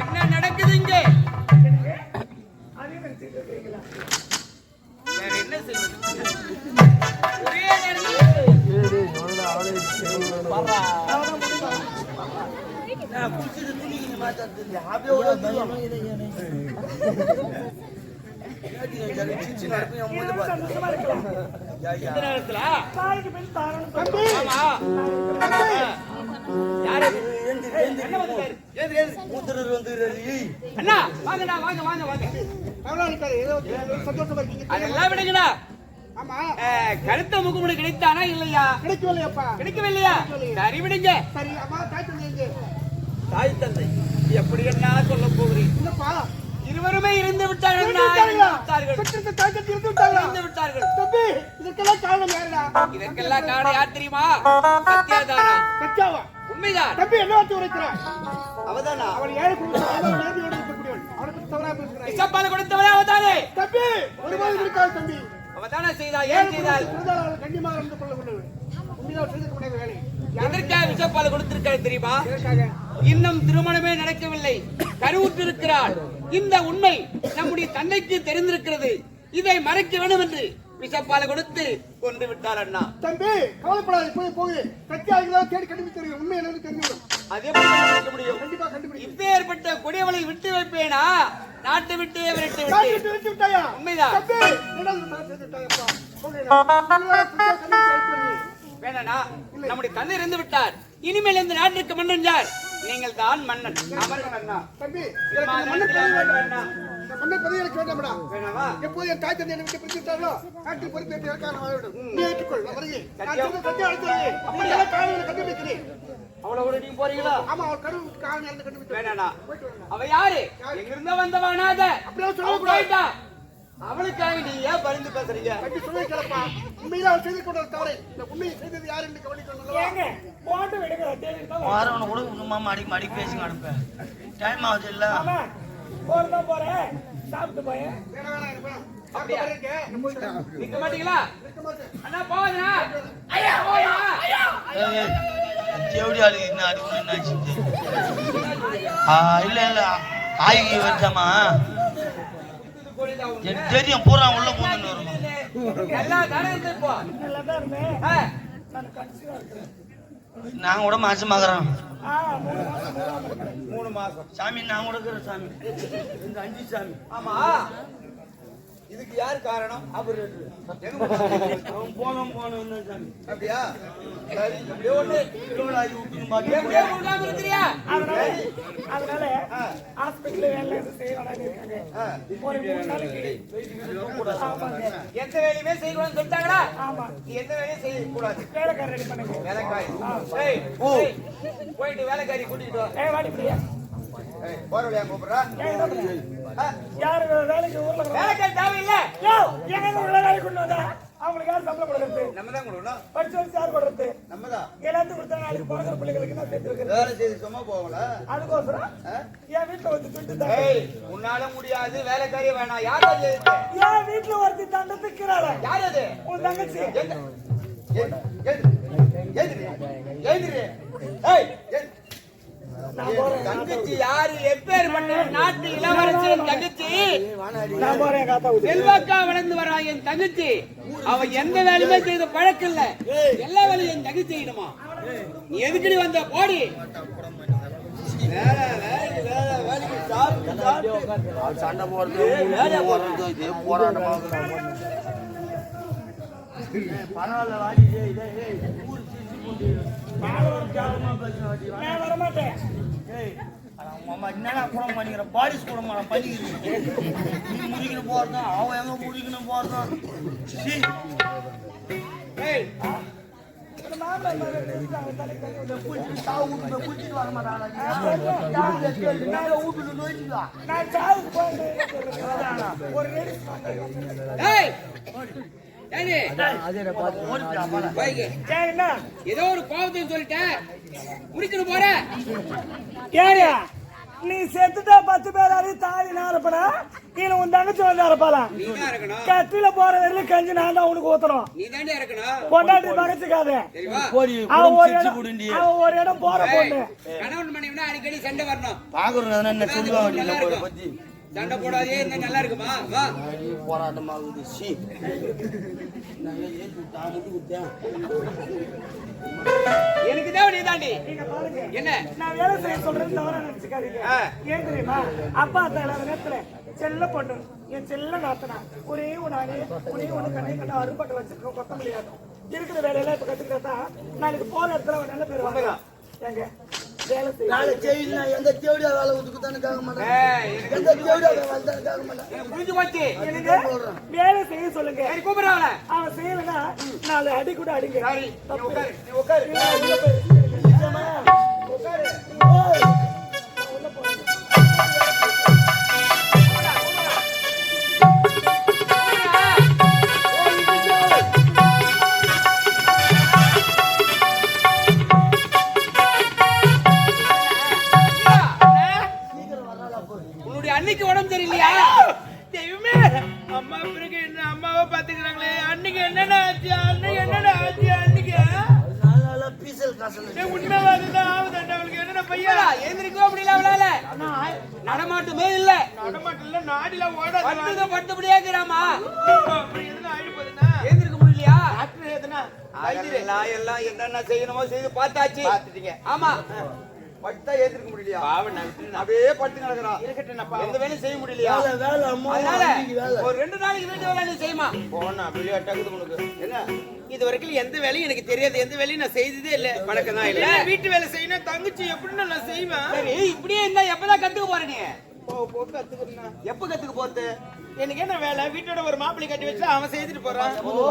என்ன நடக்குது இங்கே? என்ன செய்வது? ஒரே கருத்த முகமுடி கிடைத்தானா இல்லையா? கிடைக்கவில்லையா? சரி விடுங்க. தாய் தந்தை எப்படி என்ன சொல்ல போகிறேன்? இருவருமே இருந்து விட்டார்கள். இதற்கெல்லாம் காரணம் யார் தெரியுமா? சத்யாதானா? உண்மைதான். அவதானா? விஷப்பால கொடுத்தவரே அவதானே. அவதான செய்தா? ஏன் செய்தால்? எதற்காக விஷப்பால கொடுத்திருக்காரு தெரியுமா? இன்னும் திருமணமே நடக்கவில்லை, கருவுற்றிருக்கிறார். இந்த உண்மை நம்முடைய தந்தைக்கு தெரிந்திருக்கிறது. இதை மறைக்க வேண்டும் என்று விஷப்பால கொடுத்து கொண்டு விட்டார் அண்ணா. தம்பி கவலைப்படாது, போய் சத்தியாகிகளா தேடி கண்டுபிடித்து உண்மை என்னன்னு தெரிஞ்சுக்கணும். அதே கண்டுபிடிக்க முடியும். கண்டிப்பா கண்டுபிடிக்கும். இப்பேற்பட்ட கொடியவளை விட்டு வைப்பேனா? நாட்டை விட்டு விரட்டி விட்டாயா? உண்மைதான். வேணா நம்முடைய தந்தை இருந்து விட்டார். இனிமேல் இந்த நாட்டிற்கு மன்னன் யார்? நீங்கள் தான் மன்னன். தம்பி மன்னர் பதவி எனக்கு வேண்டாம்டா. வேணாவா? எப்போது என் தாய் தந்தை என்னை விட்டு பிரிச்சுட்டாரோ நாட்டில் பொறுப்பேற்று இருக்கான வாழ்விடும். நீ ஏற்றுக்கொள். வருகிறேன். அப்படியெல்லாம் காலையில் கண்டுபிடிக்கிறேன். அவளோட நீங்க போறீங்களா? ஆமா, அவள் கரு காலையில் கண்டுபிடிச்சு. வேணா அவ யாரு? எங்கிருந்தா வந்தவானாத? அப்படியே சொல்ல. அவளுக்காக நீ ஏன் பரிந்து பேசுறீங்க? கட்டி சொல்ல கேளப்பா. உண்மையில அவள் செய்து கொண்ட தவறை இந்த உண்மையை செய்தது யார் என்று கவனிக்கணும். ஏங்க போட்டு விடுங்க. வாரவன கூட மாமா அடி பேசி அனுப்ப டைம் ஆகுது இல்ல. ஆமா போறதா போறேன். சாப்பிட்டு போய். வேணா அப்படியே இருக்க. நிக்க மாட்டீங்களா? நிக்க மாட்டேன். அண்ணா போறா. ஐயா போறா. ஏய் தேவடி ஆளு என்ன அடி உன்னாச்சு. இல்ல ஆயி வரதமா. எனக்கு தெரியும் பூரா உள்ள போன்னு வரும். எல்லா தானே இருப்பா. நல்லா தான் இருந்தே. நான் கன்சீவா இருக்கேன். நான் கூட மாசமாகறோம். 3 மாசம். சாமி நான் கூட இருக்கிற சாமி. இந்த 5 சாமி. ஆமா. இதுக்கு யார் காரணம்? அவரு அவன் போனோம் சாமி. அப்படியா? சரி அப்படியே ஒண்ணு லோடாயி விட்டுன்னு பாக்கி எப்படியே முகாம் இருக்கிறியா? அதனால ஹாஸ்பிடல்ல வேலை செய்யறாங்க இருக்காங்க. ஒரு 3 நாளைக்கு எந்த வேலையுமே செய்யக்கூடாதுன்னு சொல்லிட்டாங்களா? ஆமா. எந்த வேலையும் செய்ய கூடாது. வேலைக்காரர் ரெடி பண்ணுங்க. வேலைக்காரி. போயிட்டு வேலைக்காரி கூட்டிட்டு வா. வாடி பிரியா. போறவளையா கூப்பிடுறா? யாரு வேலைக்கு ஊர்ல வேலைக்காரி தேவையில்ல. எங்க உள்ள வேலை கொண்டு வந்தா அவங்களுக்கு யார் சம்பளம் கொடுக்கறது? நம்ம தான் கொடுக்கணும். படிச்சவங்க யார் கொடுக்கறது? நம்ம தான். எல்லாத்தையும் கொடுத்தா நாளைக்கு பிறகுற பிள்ளைகளுக்கு நான் சேர்த்து வைக்கிறேன். வேலை செய்து சும்மா போகல. அதுக்கோசரம் என் வீட்டுல வந்து துட்டு தான். உன்னால முடியாது, வேலைக்காரி வேணாம். யார் அது? என் வீட்டுல ஒருத்தி தண்டத்துக்கிறாள. யார் அது? உன் தங்கச்சி. தங்கச்சி யாரு? எப்பேற்பட்ட நாட்டு இளவரசியின் தங்கச்சி. செல்வாக்கா வளர்ந்து வரா என் தங்கச்சி. அவ எந்த வேலையுமே செய்த பழக்கம் இல்ல. எல்லா வேலையும் என் தங்கச்சி செய்யணுமா? நீ எதுக்கடி வந்த? போடி. சண்டை போறது போராட்டமாக பரவாயில்ல. வாடி வரமாட்டேன். என்னடா கூட பண்ணிக்கிற பாரிஸ் கூட பண்ணிக்கிறேன். நீ முடிக்கணும் போறதான் அவன் எங்க முடிக்கணும் போறதான். குளிச்சுட்டு வர மாட்டாங்க. ஏதோ ஒரு கோபத்தையும் சொல்லிட்டேன். முடிக்கணும் போற. நீ செத்துட்டா 10 பேராரி தாலி நாரப்படா கீழே உன் தங்கச்சி வந்து அரப்பாலாம் நீ தான் இருக்கணும். கட்டில போற வரையிலும் கஞ்சி நான் தான் உனக்கு ஊத்தணும் நீ தாண்டி இருக்கணும். பொண்டாட்டி பகச்சுக்காத தெரியுமா? போடி அவ ஒரு சிரிச்சு இடம் புடுண்டி அவ ஒரு இடம் போற பொண்ணு கணவன் மனைவினா அடிக்கடி சண்டை வரணும். பாக்குறோம் என்ன சொல்லுவாங்க நல்லா போட இருக்கும். பத்தி சண்டை போடாதே இருந்தா நல்லா இருக்குமா? வா. போராட்டமாகுது சி நான் ஏத்து தாமட்டு குத்தேன் எனக்கு தேவை நீ தாண்டி. நீங்க பாருங்க என்ன? நான் வேலை செய்ய சொல்றது தவறா நினைச்சுக்காதீங்க ஆ. ஏன் தெரியுமா அப்பா அத்தை நேரத்துல செல்ல பொண்ணு என் செல்ல நாத்தனா ஒரே ஒண்ணு கண்ணை கண்ணா அறுபட்டு வச்சிருக்கோம் கொத்தமல்லி ஆட்டம் இருக்கிற வேலையெல்லாம் இப்ப கத்துக்கிட்டா நாளைக்கு போற இடத்துல ஒரு நல்ல பேர் வாங்க எங்க வேலை செய்ய நாளை செய்யல எந்த தேவடியா வேலை ஒதுக்கு தானே கேட்க மாட்டேன் ஏய், எந்த தேவடியா வேலை தானே கேட்க மாட்டேன் எனக்கு புரிஞ்சு போச்சு. எனக்கு வேலை செய்ய சொல்லுங்க சரி, கூப்பிடுறாங்களே. அவன் செய்யலன்னா 4 அடி கூட அடிங்க சரி, நீ உட்காரு, நீ உட்காரு. இல்ல, உள்ள போய் நிஜமா? உட்காரு. ஓய், நான் உள்ள போறேன். உன்னுடைய அன்னைக்கு உடம்பு சரியில்லையா? தெய்வமே அம்மா பிறகு என்ன அம்மாவை பாத்துக்கிறாங்களே அன்னைக்கு என்னடா ஆச்சு அன்னைக்கு என்னடா ஆச்சு அன்னைக்கு நாளால பீசல் காசு உண்மைவாதுதான் ஆகுதாண்டா அவளுக்கு என்னடா பையா ஐயா, எழுந்திருக்கவே முடியல அவளால. நடமாட்டமே இல்ல. நடமாட்டல நாடில ஓடாது பட்டுக்க பட்டுப்படியே இருக்கிறாமா. அப்படி எதுனா ஆயிடு போகுதுன்னா எழுந்திருக்க முடியலையா? டாக்டர் எதுனா எல்லாம் என்னென்ன செய்யணுமோ செய்து பார்த்தாச்சு. பாத்துட்டீங்க ஆமா. பட்டா ஏத்திருக்க முடியலையா? பாவம் நான் அப்படியே பட்டு கிடக்குறான். இருக்கட்டும்ப்பா எந்த வேலையும் செய்ய முடியலையா? வேலை அம்மா அதனால வேலை ஒரு 2 நாளைக்கு வீட்டு வேலை நீ செய்யுமா. போனா விளையாட்டாக்குது உனக்கு என்ன? இது வரைக்கும் எந்த வேலையும் எனக்கு தெரியாது எந்த வேலையும் நான் செய்ததே இல்ல பழக்கம் தான் இல்ல வீட்டு வேலை செய்யணும் தங்கச்சி எப்படின்னு நான் செய்வேன் சரி, இப்படியே இருந்தா எப்பதான் கத்துக்க போற நீ? போ கத்துக்கிறேன் எப்ப கத்துக்க போறது? எனக்கு என்ன வேலை வீட்டோட ஒரு மாப்பிள்ளை கட்டி வச்சு அவன் செய்துட்டு போறான் ஓஹோ,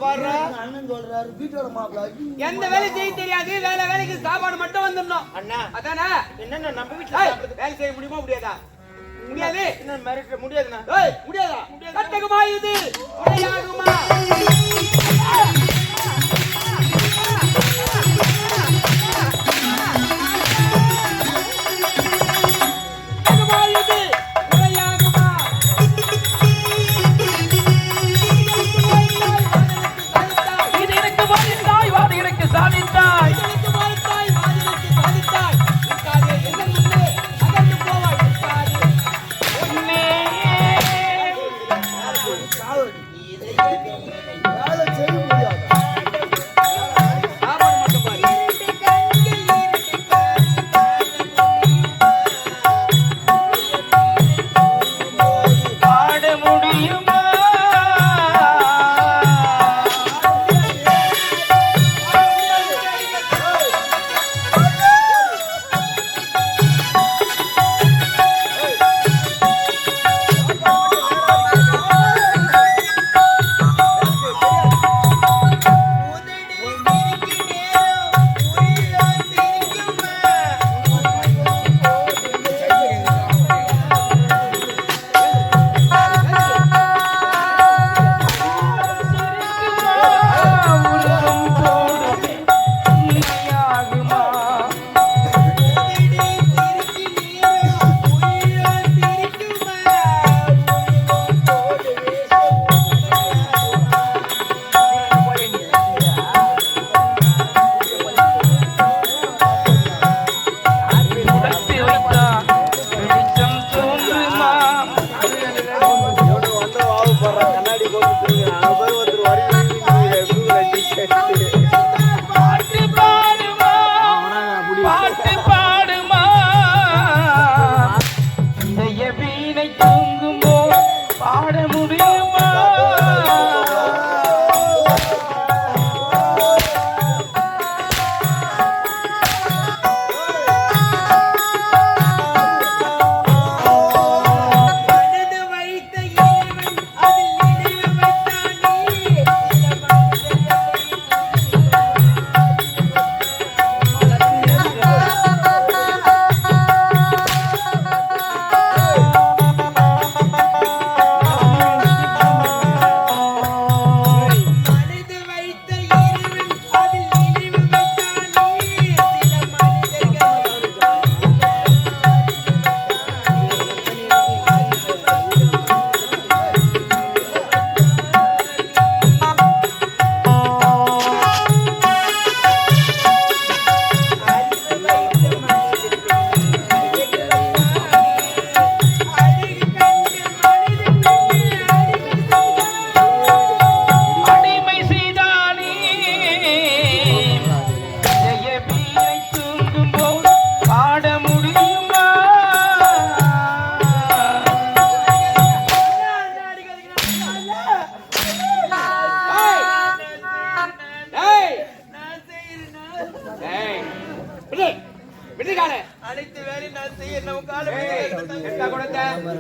பாரு. அண்ணன் சொல்றாரு வீட்டோட மாப்பிள்ளை எந்த வேலையும் செய்ய தெரியாது. வேலைக்கு சாப்பாடு மட்டும் வந்துடணும். அண்ணா அதானே? என்னன்னா நம்ம வீட்டுல ஏய், சாப்பிடுறது வேலை செய்ய முடியுமா முடியாதா? முடியாது. என்ன மிரட்ட முடியாதுண்ணா ஏய், முடியாதா? கட்டகுமா இது உடையாகுமா? கட்டகுமா இது உடையாகுமா? இது எனக்கு வாதித்தாய் வாதிகளுக்கு சாதித்தாய் இதற்கு வாழ்த்தாய், வாதிலுக்கு சாதித்தாய். நிற்காதே, என்ன முன்னே அகன்று போவாய். நிற்காதே. உன்னே வேலை செய்ய முடியாது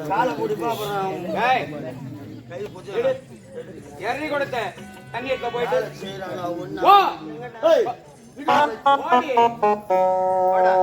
காலை முடிப்பா அப்புறம் ஏய், கை பிடிச்சி எடு. இறங்கி கொடுத்த தண்ணி எடுக்க போயிட்டு செய்யறாங்க ஒண்ணு போ. ஏய், போடி. போடா.